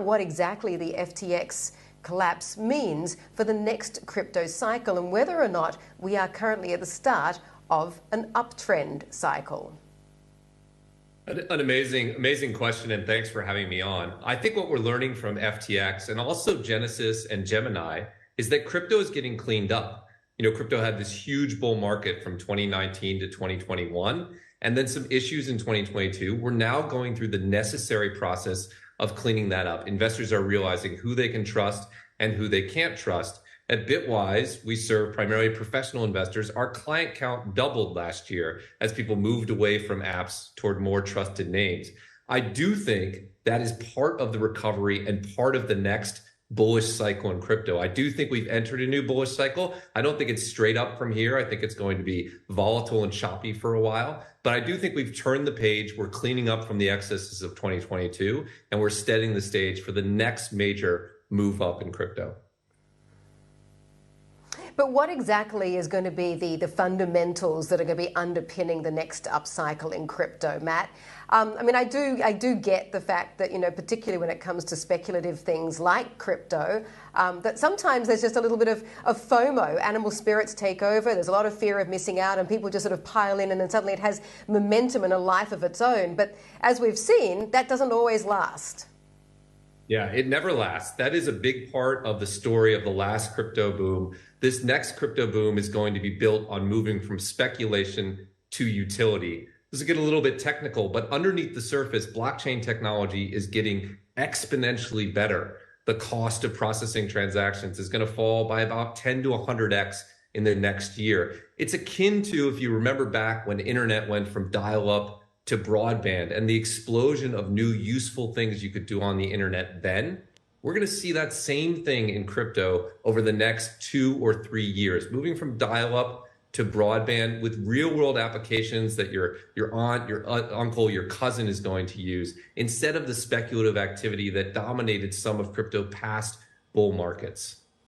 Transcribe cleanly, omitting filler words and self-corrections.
what exactly the FTX collapse means for the next crypto cycle and whether or not we are currently at the start of an uptrend cycle. An amazing question, and thanks for having me on. I think what we're learning from FTX and also Genesis and Gemini is that crypto is getting cleaned up. You know, crypto had this huge bull market from 2019 to 2021, and then some issues in 2022. We're now going through the necessary process of cleaning that up. Investors are realizing who they can trust and who they can't trust. At Bitwise, we serve primarily professional investors. Our client count doubled last year as people moved away from apps toward more trusted names. I do think that is part of the recovery and part of the next bullish cycle in crypto. I do think we've entered a new bullish cycle. I don't think it's straight up from here. I think it's going to be volatile and choppy for a while. But I do think we've turned the page. We're cleaning up from the excesses of 2022, and we're setting the stage for the next major move up in crypto. But what exactly is going to be the fundamentals that are going to be underpinning the next upcycle in crypto, Matt? I mean, I do get the fact that, you know, particularly when it comes to speculative things like crypto, that sometimes there's just a little bit of FOMO. Animal spirits take over. There's a lot of fear of missing out, and people just sort of pile in, and then suddenly it has momentum and a life of its own. But as we've seen, that doesn't always last. Yeah, it never lasts. That is a big part of the story of the last crypto boom. This next crypto boom is going to be built on moving from speculation to utility. This is getting a little bit technical, but underneath the surface, blockchain technology is getting exponentially better. The cost of processing transactions is going to fall by about 10 to 100x in the next year. It's akin to, if you remember back when the internet went from dial-up to broadband and the explosion of new useful things you could do on the internet then. We're going to see that same thing in crypto over the next 2 or 3 years, moving from dial-up to broadband with real-world applications that your aunt, your uncle, your cousin is going to use, instead of the speculative activity that dominated some of crypto past bull markets.